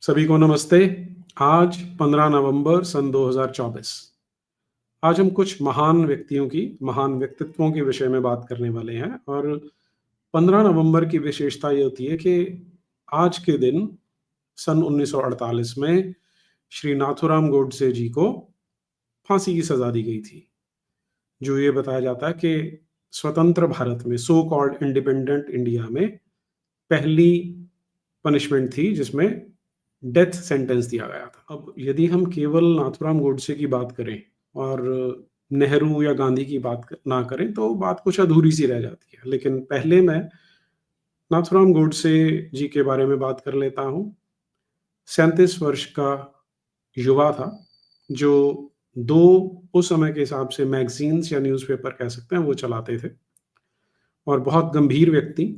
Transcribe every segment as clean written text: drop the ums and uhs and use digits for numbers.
सभी को नमस्ते। आज 15 नवंबर सन 2024। आज हम कुछ महान व्यक्तियों की, महान व्यक्तित्वों के विषय में बात करने वाले हैं और 15 नवंबर की विशेषता ये होती है कि आज के दिन सन 1948 में श्री नाथूराम गोडसे जी को फांसी की सजा दी गई थी। जो ये बताया जाता है कि स्वतंत्र भारत में, सो कॉल्ड इंडिपेंडेंट इंडिया में पहली पनिशमेंट थी जिसमें डेथ सेंटेंस दिया गया था। अब यदि हम केवल नाथूराम गोडसे की बात करें और नेहरू या गांधी की बात ना करें तो बात कुछ अधूरी सी रह जाती है। लेकिन पहले मैं नाथूराम गोडसे जी के बारे में बात कर लेता हूँ। 37 वर्ष का युवा था जो दो उस समय के हिसाब से मैगजीन्स या न्यूज़पेपर कह सकते हैं वो चलाते थे, और बहुत गंभीर व्यक्ति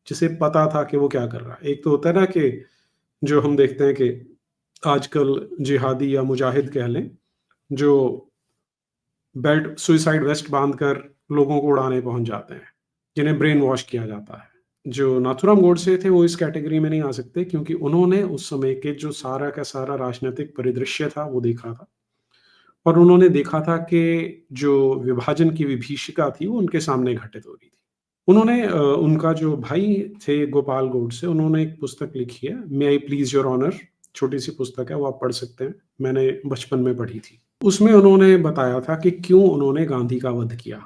जिसे पता था कि वो क्या कर रहा है। एक तो होता है ना कि जो हम देखते हैं कि आजकल जिहादी या मुजाहिद कह लें, जो बेल्ट सुइसाइड वेस्ट बांधकर लोगों को उड़ाने पहुंच जाते हैं, जिन्हें ब्रेन वॉश किया जाता है। जो नाथूराम गोडसे थे वो इस कैटेगरी में नहीं आ सकते, क्योंकि उन्होंने उस समय के जो सारा का सारा राजनीतिक परिदृश्य था वो देखा था, और उन्होंने देखा था कि जो विभाजन की विभीषिका थी वो उनके सामने घटित हो रही थी। उन्होंने उनका जो भाई थे गोपाल गोडसे, उन्होंने एक पुस्तक लिखी है, मे आई प्लीज योर ऑनर। छोटी सी पुस्तक है, वो आप पढ़ सकते हैं, मैंने बचपन में पढ़ी थी। उसमें उन्होंने बताया था कि क्यों उन्होंने गांधी का वध किया।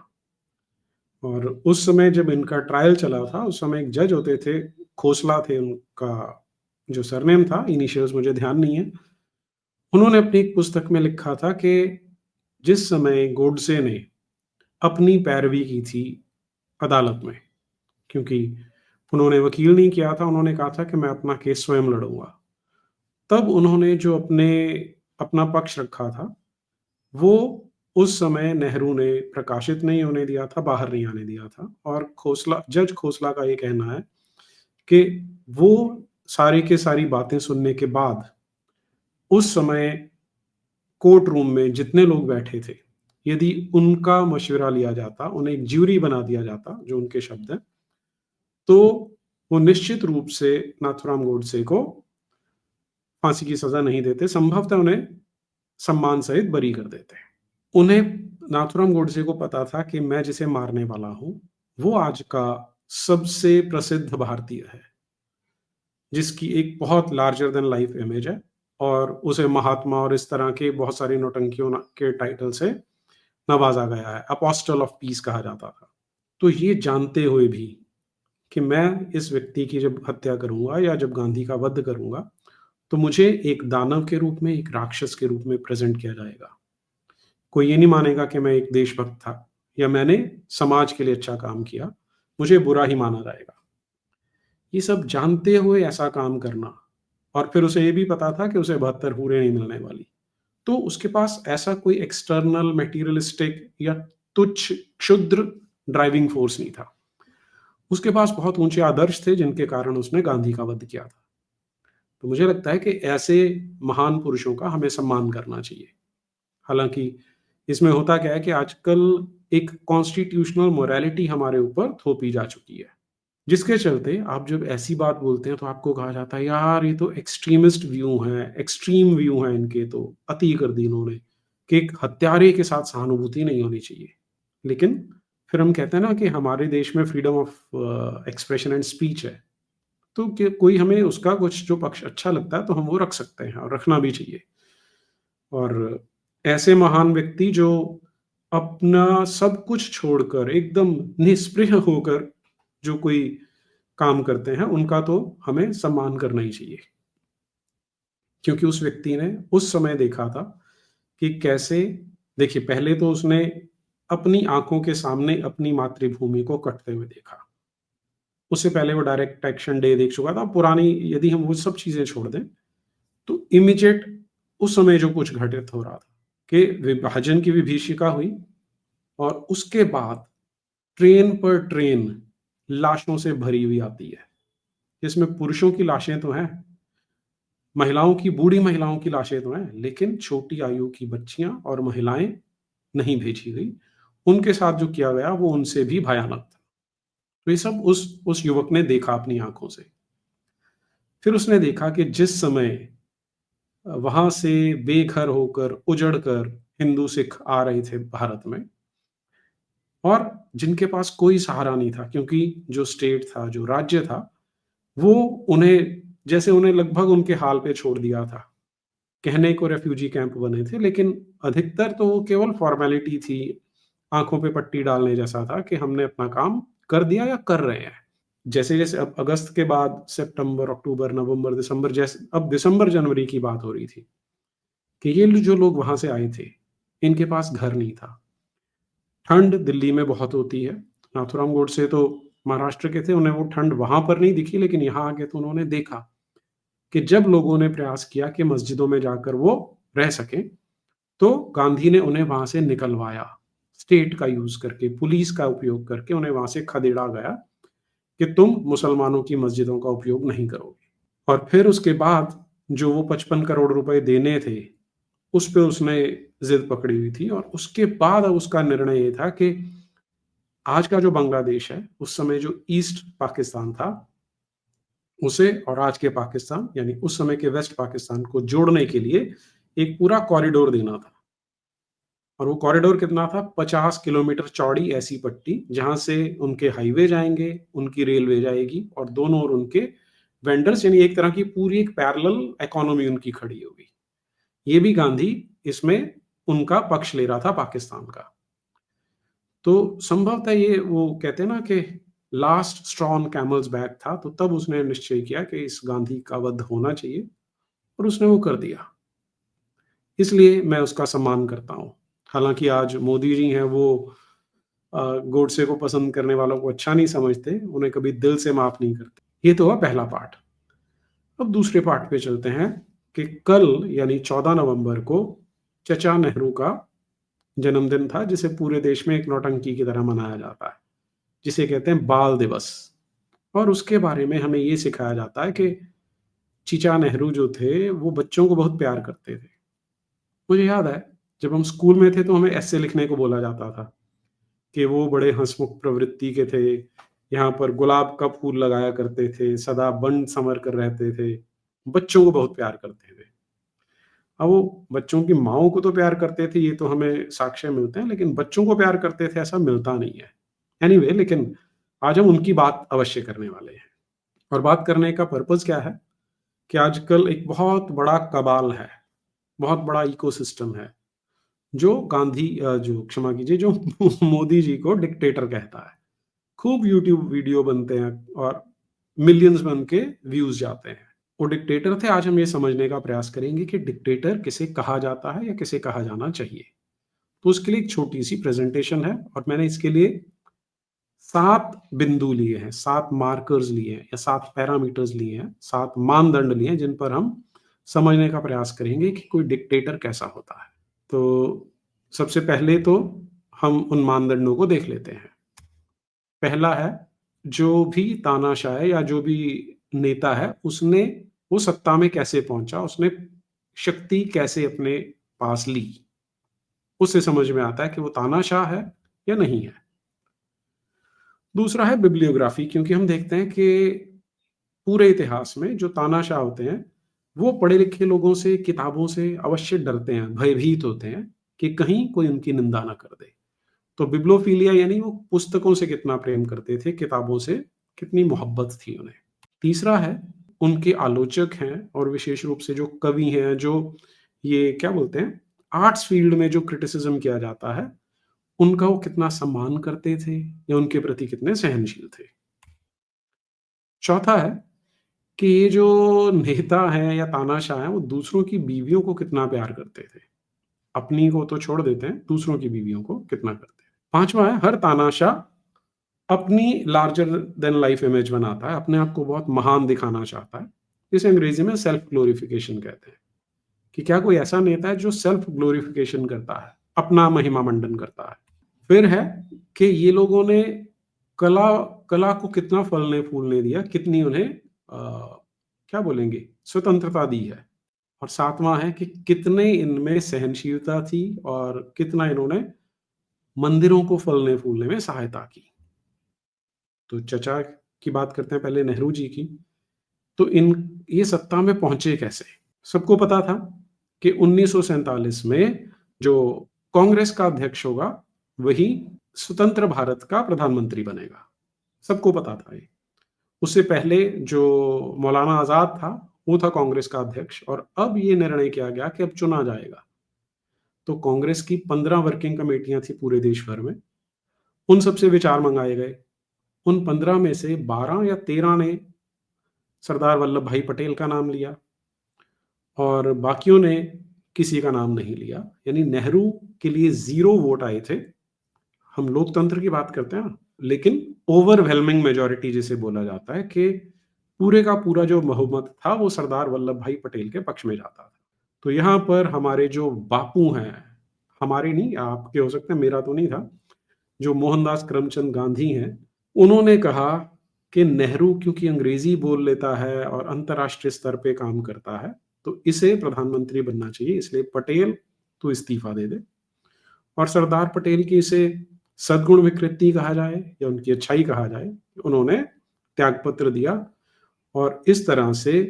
और उस समय जब इनका ट्रायल चला था, उस समय एक जज होते थे, खोसला थे उनका जो सरनेम था, इनिशियल्स मुझे ध्यान नहीं है। उन्होंने अपनी एक पुस्तक में लिखा था कि जिस समय गोडसे ने अपनी पैरवी की थी अदालत में, क्योंकि उन्होंने वकील नहीं किया था, उन्होंने कहा था कि मैं अपना केस स्वयं लड़ूंगा, तब उन्होंने जो अपना पक्ष रखा था वो उस समय नेहरू ने प्रकाशित नहीं होने दिया था, बाहर नहीं आने दिया था। और जज खोसला का ये कहना है कि वो सारी के सारी बातें सुनने के बाद उस समय कोर्ट रूम में जितने लोग बैठे थे, यदि उनका मशवरा लिया जाता, उन्हें एक ज्यूरी बना दिया जाता, जो उनके शब्द हैं, तो वो निश्चित रूप से नाथूराम गोडसे को फांसी की सजा नहीं देते, संभवतः उन्हें सम्मान सहित बरी कर देते। उन्हें, नाथूराम गोडसे को पता था कि मैं जिसे मारने वाला हूं वो आज का सबसे प्रसिद्ध भारतीय है, जिसकी एक बहुत लार्जर देन लाइफ इमेज है, और उसे महात्मा और इस तरह के बहुत सारी नौटंकियों के टाइटल से नवाजा गया है, अपोस्टल ऑफ पीस कहा जाता था। तो ये जानते हुए भी कि मैं इस व्यक्ति की जब हत्या करूंगा या जब गांधी का वध करूंगा तो मुझे एक दानव के रूप में, एक राक्षस के रूप में प्रेजेंट किया जाएगा। कोई ये नहीं मानेगा कि मैं एक देशभक्त था या मैंने समाज के लिए अच्छा काम किया, मुझे बुरा ही माना जाएगा। ये सब जानते हुए ऐसा काम करना, और फिर उसे ये भी पता था कि उसे 72 हूरें नहीं मिलने वाली, तो उसके पास ऐसा कोई एक्सटर्नल मटेरियलिस्टिक या तुच्छ क्षुद्र ड्राइविंग फोर्स नहीं था। उसके पास बहुत ऊंचे आदर्श थे जिनके कारण उसने गांधी का वध किया था। तो मुझे लगता है कि ऐसे महान पुरुषों का हमें सम्मान करना चाहिए। हालांकि इसमें होता क्या है कि आजकल एक कॉन्स्टिट्यूशनल मोरालिटी हमारे ऊपर थोपी जा चुकी है, जिसके चलते आप जब ऐसी बात बोलते हैं तो आपको कहा जाता है यार ये तो एक्सट्रीमिस्ट व्यू हैं, एक्सट्रीम व्यू हैं इनके, तो अति कर दी इन्होंने, कि एक हत्यारे के साथ सहानुभूति नहीं होनी चाहिए। लेकिन फिर हम कहते हैं ना कि हमारे देश में freedom of expression and speech है, तो कोई हमें उसका कुछ जो पक्ष अच्छा लगता है तो हम वो रख सकते हैं, और रखना भी चाहिए। और ऐसे महान व्यक्ति जो अपना सब कुछ छोड़कर एकदम निस्पृह होकर जो कोई काम करते हैं, उनका तो हमें सम्मान करना ही चाहिए, क्योंकि उस व्यक्ति ने उस समय देखा था कि कैसे, देखिए पहले तो उसने अपनी आंखों के सामने अपनी मातृभूमि को कटते हुए देखा। उससे पहले वो डायरेक्ट एक्शन डे देख चुका था। पुरानी, यदि हम वो सब चीजें छोड़ दें तो इमीडिएट उस समय जो कुछ घटित हो रहा था कि विभाजन की विभीषिका हुई, और उसके बाद ट्रेन पर ट्रेन लाशों से भरी हुई आती है, जिसमें पुरुषों की लाशें तो हैं, महिलाओं की, बूढ़ी महिलाओं की लाशें तो हैं, लेकिन छोटी आयु की बच्चियां और महिलाएं नहीं भेजी गई। उनके साथ जो किया गया वो उनसे भी भयानक था। तो ये सब उस युवक ने देखा अपनी आंखों से। फिर उसने देखा कि जिस समय वहाँ से बेघर होकर, उजड़ कर हिंदू सिख आ रहे थे भारत में और जिनके पास कोई सहारा नहीं था क्योंकि जो स्टेट था, जो राज्य था, वो उन्हें लगभग उनके हाल पे छोड़ दिया था। कहने को रेफ्यूजी कैंप बने थे, लेकिन अधिकतर तो वो केवल फॉर्मेलिटी थी, आँखों पे पट्टी डालने जैसा था कि हमने अपना काम कर दिया या कर रहे हैं। जैसे-जैसे अब अगस्त के बाद सितंबर, अक्टूबर, नवंबर, दिसंबर जैसे अब दिसंबर, जनवरी की बात हो रही थी कि ये जो लोग वहाँ से आए थे, इनके पास घर नहीं था। ठंड दिल्ली में बहुत होती है। नाथूराम गोडसे तो महाराष्ट्र के थे, उन्हें वो ठंड वहाँ पर नहीं दिखी, लेकिन यहाँ आके तो उन्होंने देखा कि जब लोगों ने प्रयास किया कि मस्जिदों में जाकर वो रह सकें, तो गांधी ने उन्हें वहाँ से निकलवाया। स्टेट का यूज़ करके, पुलिस का उपयोग करके उन्हें वहाँ से खदेड़ा गया कि तुम मुसलमानों की मस्जिदों का उपयोग नहीं करोगे। और फिर उसके बाद जो वो 55 करोड़ रुपए देने थे, उस पे उसने ज़िद पकड़ी हुई थी और उसके बाद अब उसका निर्णय ये था कि आज का जो बांग्लादेश है, उस समय जो ईस्ट पाकिस्तान था, उसे और आज के पाकिस्तान यानी उस समय के वेस्ट पाकिस्तान को जोड़ने के लिए एक पूरा कॉरिडोर देना था। और वो कॉरिडोर कितना था? 50 किलोमीटर चौड़ी ऐसी पट्टी, जहाँ से उनके हाईवे जाएँगे, उनकी रेलवे जाएगी और दोनों ओर उनके वेंडर्स, यानी एक तरह की पूरी एक पैरेलल इकोनॉमी उनकी खड़ी होगी। ये भी गांधी इसमें उनका पक्ष ले रहा था पाकिस्तान का। तो संभवतः ये वो कहते हैं ना कि last straw on camel's back था, तो तब उसने निश्चय किया कि इस गांधी का वध होना चाहिए और उसने वो कर दिया। इसलिए मैं उसका सम्मान करता हूँ। हालाँकि आज मोदी जी हैं, वो गोडसे को पसंद करने वालों को अच्छा नहीं समझते, उन्हें कभी दिल से माफ़ नहीं करते। ये तो हुआ पहला पार्ट। अब दूसरे पार्ट पे चलते हैं कि कल यानी 14 नवंबर को चचा नेहरू का जन्मदिन था, जिसे पूरे देश में एक नौटंकी की तरह मनाया जाता है, जिसे कहते हैं बाल दिवस। और उसके बारे में हमें ये सिखाया जाता है कि चीचा नेहरू जो थे, वो बच्चों को बहुत प्यार करते थे। मुझे याद है, जब हम स्कूल में थे तो हमें एस्से लिखने को बोला जाता था कि वो बड़े हंसमुख प्रवृत्ति के थे, यहाँ पर गुलाब का फूल लगाया करते थे, सदा बन संवर कर रहते थे, बच्चों को बहुत प्यार करते थे। अब वो बच्चों की माँओं को तो प्यार करते थे, ये तो हमें साक्ष्य मिलते हैं, लेकिन बच्चों को प्यार करते थे ऐसा मिलता नहीं है। एनीवे, लेकिन आज हम उनकी बात अवश्य करने वाले हैं। और बात करने का पर्पज़ क्या है कि आजकल एक बहुत बड़ा कबाल है, बहुत बड़ा इकोसिस्टम है, जो जो क्षमा कीजिए, जो मोदी जी को डिक्टेटर कहता है। खूब यूट्यूब वीडियो बनते हैं और मिलियंस बन के व्यूज़ जाते हैं। वो डिक्टेटर थे, आज हम ये समझने का प्रयास करेंगे कि डिक्टेटर किसे कहा जाता है या किसे कहा जाना चाहिए। तो उसके लिए एक छोटी-सी प्रेज़ेंटेशन है और मैंने इसके लिए 7 बिंदु लिए हैं, 7 मार्कर्स लिए हैं या 7 पैरामीटर्स लिए हैं, 7 मानदंड लिए हैं, जिन पर हम समझने का प्रयास करेंगे कि कोई डिक्टेटर कैसा होता है। तो सबसे पहले तो हम उन मानदंडों को देख लेते हैं। पहला है, जो भी तानाशाह है या जो भी नेता है, उसने वो सत्ता में कैसे पहुँचा, उसने शक्ति कैसे अपने पास ली। उससे समझ में आता है कि वो तानाशाह है या नहीं है। दूसरा है बिब्लियोग्राफी, क्योंकि हम देखते हैं कि पूरे इतिहास में जो तानाशाह होते हैं, वो पढ़े-लिखे लोगों से, किताबों से अवश्य डरते हैं, भयभीत होते हैं कि कहीं कोई उनकी निंदा ना कर दे। तो बिब्लोफिलिया यानी वो पुस्तकों से कितना प्रेम करते थे, किताबों से कितनी मोहब्बत थी उन्हें। तीसरा है, उनके आलोचक हैं और विशेष रूप से जो कवि हैं, जो ये क्या बोलते हैं, आर्ट्स फील्ड में जो क्रिटिसिज़्म किया जाता है, उनका वो कितना सम्मान करते थे या उनके प्रति कितने सहनशील थे। चौथा है कि ये जो नेता हैं या तानाशाह हैं, वो दूसरों की बीवियों को कितना प्यार करते थे। अपनी को तो छोड़ देते हैं, दूसरों की बीवियों को कितना करते हैं। पाँचवाँ है, हर तानाशाह अपनी लार्जर देन लाइफ इमेज बनाता है, अपने आप को बहुत महान दिखाना चाहता है, जिसे अंग्रेजी में सेल्फ ग्लोरिफिकेशन कहते हैं। कि क्या कोई ऐसा नेता है जो सेल्फ ग्लोरिफिकेशन करता है, अपना महिमा मंडन करता है। फिर है कि ये लोगों ने कला कला को कितना फलने फूलने दिया, कितनी उन्हें क्या बोलेंगे, स्वतंत्रता दी है। और सातवां है कि कितने इनमें सहनशीलता थी और कितना इन्होंने मंदिरों को फलने फूलने में सहायता की। तो चचा की बात करते हैं पहले नेहरू जी की। तो ये सत्ता में पहुंचे कैसे? सबको पता था कि 1947 में जो कांग्रेस का अध्यक्ष होगा वही स्वतंत्र भारत का प्रधानमंत्री बनेगा। सबको पता था ये। उससे पहले जो मौलाना आजाद था वो था कांग्रेस का अध्यक्ष, और अब ये निर्णय किया गया कि अब चुना जाएगा। तो कांग्रेस की 15 वर्किंग कमेटियां थी पूरे देश भर में, उन सबसे विचार मंगाए गए। उन 15 में से 12 या 13 ने सरदार वल्लभ भाई पटेल का नाम लिया और बाकियों ने किसी का नाम नहीं लिया। यानी नेहरू के लिए 0 वोट आए थे। हम लोकतंत्र की बात करते हैं ना, लेकिन ओवरवेलमिंग मेजॉरिटी जिसे बोला जाता है कि पूरे का पूरा जो बहुमत था वो सरदार वल्लभ भाई पटेल के पक्ष में जाता था। तो यहाँ पर हमारे जो बापू हैं, हमारे नहीं, आपके हो सकते हैं, मेरा तो नहीं था, जो मोहनदास करमचंद गांधी हैं, उन्होंने कहा कि नेहरू क्योंकि अंग्रेजी बोल लेता है और अंतर्राष्ट्रीय स्तर पे काम करता है तो इसे प्रधानमंत्री बनना चाहिए, इसलिए पटेल तो इस्तीफा दे दे। और सरदार पटेल की इसे सद्गुण विकृति कहा जाए या उनकी अच्छाई कहा जाए, उन्होंने त्यागपत्र दिया। और इस तरह से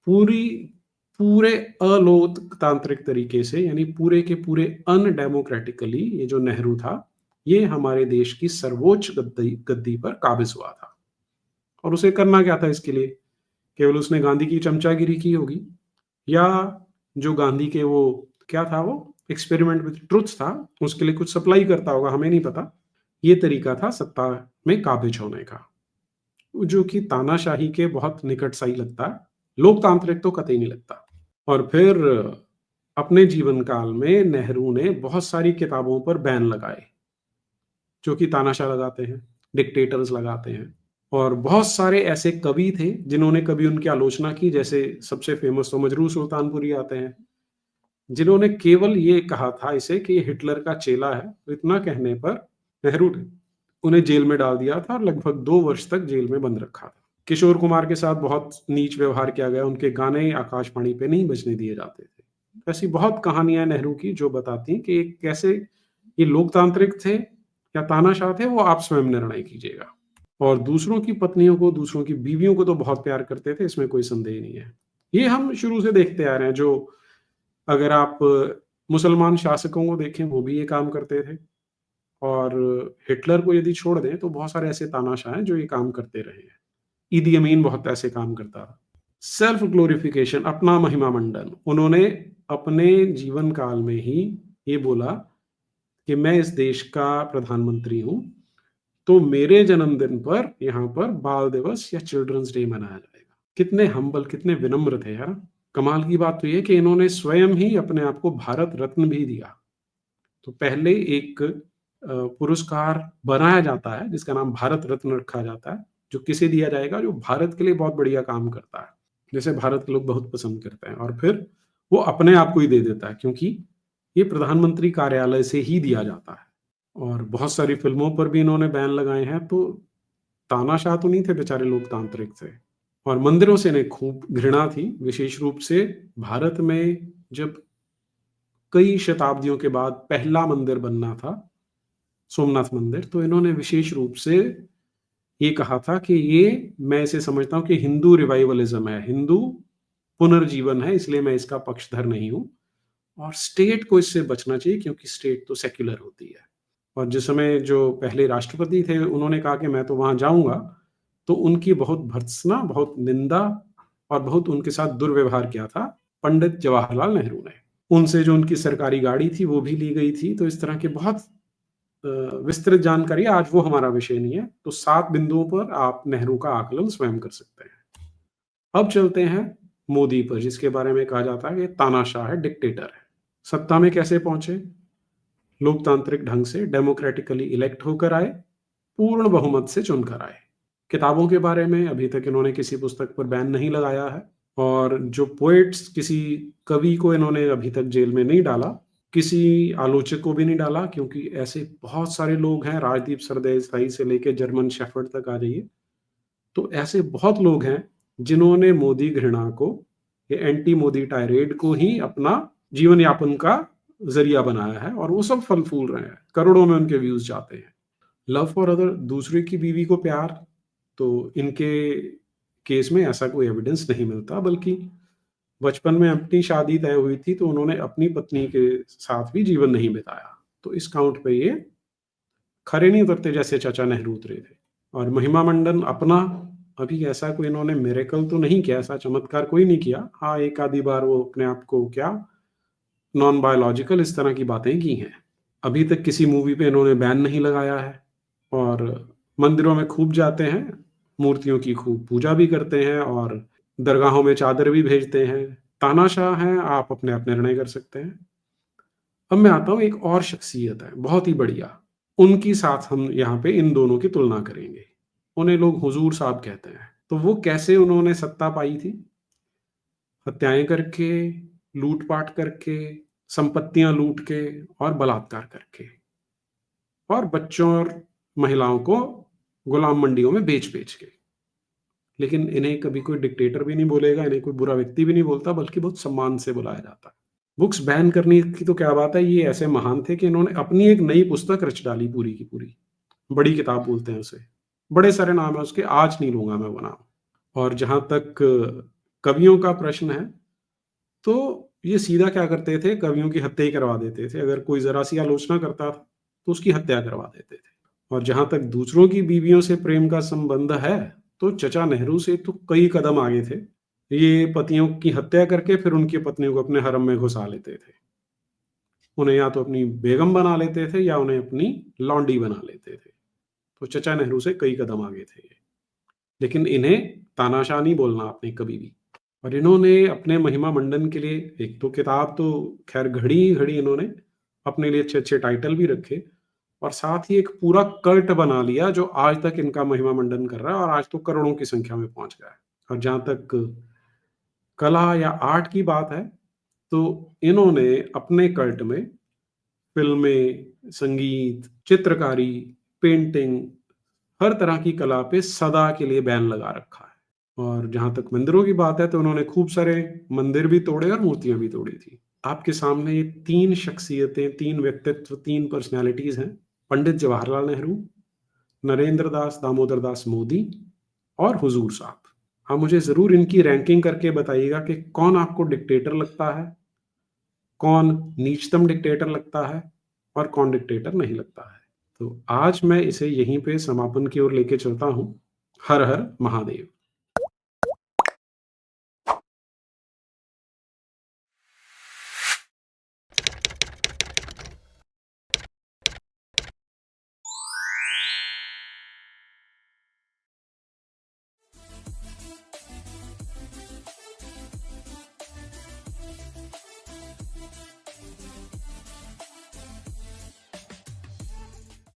पूरे अलोकतांत्रिक तरीके से, यानी पूरे के पूरे अनडेमोक्रेटिकली, ये जो नेहरू था ये हमारे देश की सर्वोच्च गद्दी गद्दी पर काबिज हुआ था। और उसे करना क्या था इसके लिए? केवल उसने गांधी की चमचागिरी की होगी, या जो गांधी के वो क्या था, वो एक्सपेरिमेंट विद ट्रुथ था, उसके लिए कुछ सप्लाई करता होगा, हमें नहीं पता। ये तरीका था सत्ता में काबिज होने का, जो कि तानाशाही के बहुत निकट सा ही लगता है, लोकतांत्रिक तो कतई नहीं लगता। और फिर अपने जीवन काल में नेहरू ने बहुत सारी किताबों पर बैन लगाए, जो कि तानाशाह लगाते हैं, डिक्टेटर्स लगाते हैं। और बहुत सारे ऐसे कवि थे जिन्होंने कभी उनकी आलोचना की, जैसे सबसे फेमस तो मजरूह सुल्तानपुरी आते हैं, जिन्होंने केवल ये कहा था इसे कि ये हिटलर का चेला है। तो इतना कहने पर नेहरू ने उन्हें जेल में डाल दिया था और लगभग 2 वर्ष तक जेल में बंद रखा था। किशोर कुमार के साथ बहुत नीच व्यवहार किया गया, उनके गाने आकाशवाणी पे नहीं बजने दिए जाते थे। ऐसी बहुत कहानियां नेहरू की जो बताती हैं कि कैसे ये लोकतांत्रिक थे या तानाशाह थे, वो आप स्वयं निर्णय कीजिएगा। और दूसरों की पत्नियों को, दूसरों की बीवियों को तो बहुत प्यार करते थे, इसमें कोई संदेह नहीं है। ये हम शुरू से देखते आ रहे हैं। जो अगर आप मुसलमान शासकों को देखें, वो भी ये काम करते थे। और हिटलर को यदि छोड़ दें तो बहुत सारे ऐसे तानाशाह हैं जो ये काम करते रहे हैं। ईदी अमीन बहुत ऐसे काम करता था। सेल्फ ग्लोरिफिकेशन, अपना महिमा मंडन, उन्होंने अपने जीवन काल में ही ये बोला कि मैं इस देश का प्रधानमंत्री हूं, तो मेरे जन्मदिन पर यहाँ पर बाल दिवस या चिल्ड्रंस डे मनाया जाएगा। कितने हम्बल, कितने विनम्र थे यार। कमाल की बात तो ये कि इन्होंने स्वयं ही अपने आप को भारत रत्न भी दिया। तो पहले एक पुरस्कार बनाया जाता है जिसका नाम भारत रत्न रखा जाता है, जो किसे दिया जाएगा? जो भारत के लिए बहुत बढ़िया काम करता है, जैसे भारत के लोग बहुत पसंद करते हैं। और फिर वो अपने आप को ही दे देता है, क्योंकि ये प्रधानमंत्री कार्यालय से ही दिया जाता है। और बहुत सारी फिल्मों पर भी इन्होंने बैन लगाए हैं। तो तानाशाह तो नहीं थे बेचारे, लोकतांत्रिक थे। और मंदिरों से इन्हें खूब घृणा थी, विशेष रूप से भारत में जब कई शताब्दियों के बाद पहला मंदिर बनना था, सोमनाथ मंदिर, तो इन्होंने विशेष रूप से ये कहा था कि ये, मैं इसे समझता हूं कि हिंदू रिवाइवलिज्म है, हिंदू पुनर्जीवन है, इसलिए मैं इसका पक्षधर नहीं हूं। और स्टेट को इससे बचना चाहिए क्योंकि स्टेट तो सेक्युलर होती है। और जिस समय जो पहले राष्ट्रपति थे उन्होंने कहा कि मैं तो वहां जाऊंगा, तो उनकी बहुत भर्त्सना, बहुत निंदा और बहुत उनके साथ दुर्व्यवहार किया था पंडित जवाहरलाल नेहरू ने। उनसे जो उनकी सरकारी गाड़ी थी वो भी ली गई थी। तो इस तरह के बहुत विस्तृत जानकारी, आज वो हमारा विषय नहीं है। तो 7 बिंदुओं पर आप नेहरू का आकलन स्वयं कर सकते हैं। अब चलते हैं मोदी पर, जिसके बारे में कहा जाता है कि तानाशाह है, डिक्टेटर है। सत्ता में कैसे पहुंचे? लोकतांत्रिक ढंग से, डेमोक्रेटिकली इलेक्ट होकर आए, पूर्ण बहुमत से चुनकर आए। किताबों के बारे में अभी तक इन्होंने किसी पुस्तक पर बैन नहीं लगाया है। और जो पोएट्स, किसी कवि को इन्होंने अभी तक जेल में नहीं डाला, किसी आलोचक को भी नहीं डाला, क्योंकि ऐसे बहुत सारे लोग हैं, राजदीप सरदेसाई से लेकर जर्मन शेफर्ड तक आ जाइए। तो ऐसे बहुत लोग हैं जिन्होंने मोदी घृणा को, ये एंटी मोदी टायरेड को ही अपना जीवन यापन का जरिया बनाया है, और वो सब फल फूल रहे हैं, करोड़ों में उनके व्यूज जाते हैं। लव फॉर अदर, दूसरे की बीवी को प्यार, तो इनके केस में ऐसा कोई एविडेंस नहीं मिलता, बल्कि बचपन में अपनी शादी तय हुई थी, तो उन्होंने अपनी पत्नी के साथ भी जीवन नहीं बिताया। तो इस काउंट पे ये खरे नहीं उतरते जैसे चाचा नेहरू उतरे थे। और महिमा मंडन अपना अभी ऐसा कोई इन्होंने मिरेकल तो नहीं किया, ऐसा चमत्कार कोई नहीं किया। हाँ, एक आधी बार वो अपने आप को क्या नॉन बायोलॉजिकल इस तरह की बातें की हैं। अभी तक किसी मूवी पे इन्होंने बैन नहीं लगाया है और मंदिरों में खूब जाते हैं, मूर्तियों की खूब पूजा भी करते हैं और दरगाहों में चादर भी भेजते हैं। तानाशाह हैं, आप अपने-अपने निर्णय कर सकते हैं। अब मैं आता हूँ, एक और शख्सियत है, बहुत ही बढ़िया। उनकी साथ हम यहाँ पे इन दोनों की तुलना करेंगे। उन्हें लोग हुजूर साहब कहते हैं। तो वो कैसे उन्होंने सत्ता पाई थी? हत्याएँ करके, लूट-पाट करके, संपत्तियाँ लूट के और बलात्कार करके और बच्चों और महिलाओं को गुलाम मंडियों में बेच-बेच के। लेकिन इन्हें कभी कोई डिक्टेटर भी नहीं बोलेगा, इन्हें कोई बुरा व्यक्ति भी नहीं बोलता, बल्कि बहुत सम्मान से बुलाया जाता है। बुक्स बैन करने की तो क्या बात है, ये ऐसे महान थे कि इन्होंने अपनी एक नई पुस्तक रच डाली पूरी की पूरी। बड़ी किताब बोलते हैं उसे। बड़े सारे नाम है उसके, आज नहीं लूँगा मैं वो नाम। और जहाँ तक कवियों का प्रश्न है, तो ये सीधा क्या करते थे, कवियों की हत्या ही करवा देते थे। अगर कोई ज़रा-सी आलोचना करता था, तो उसकी हत्या करवा देते थे। और जहाँ तक दूसरों की बीवियों से प्रेम का संबंध है, तो चचा नेहरू से तो कई कदम आगे थे। ये पतियों की हत्या करके फिर उनकी पत्नियों को अपने हरम में घुसा लेते थे। उन्हें या तो अपनी बेगम बना लेते थे या उन्हें अपनी लौंडी बना लेते थे। तो चचा नेहरू से कई कदम आगे थे ये। लेकिन इन्हें तानाशाह नहीं बोलना आपने कभी भी। और इन्होंने अपने महिमा मंडन के लिए एक तो किताब तो खैर घड़ी ही घड़ी, इन्होंने अपने लिए अच्छे-अच्छे टाइटल भी रखे और साथ ही एक पूरा कल्ट बना लिया जो आज तक इनका महिमा मंडन कर रहा है और आज तो करोड़ों की संख्या में पहुँच गया है। और जहाँ तक कला या आर्ट की बात है, तो इन्होंने अपने कल्ट में फ़िल्में, संगीत, चित्रकारी, पेंटिंग, हर तरह की कला पे सदा के लिए बैन लगा रखा है। और जहाँ तक मंदिरों की बात है, तो उन्होंने खूब सारे मंदिर भी तोड़े और मूर्तियाँ भी तोड़ी थी। आपके सामने ये 3 शख्सियतें, 3 व्यक्तित्व, 3 पर्सनैलिटीज़ हैं। पंडित जवाहरलाल नेहरू, नरेंद्र दास दामोदर दास मोदी और हुज़ूर साहब। हाँ, मुझे ज़रूर इनकी रैंकिंग करके बताइएगा कि कौन आपको डिक्टेटर लगता है, कौन नीचतम डिक्टेटर लगता है और कौन डिक्टेटर नहीं लगता है। तो आज मैं इसे यहीं पे समापन की ओर लेके चलता हूँ। हर हर महादेव।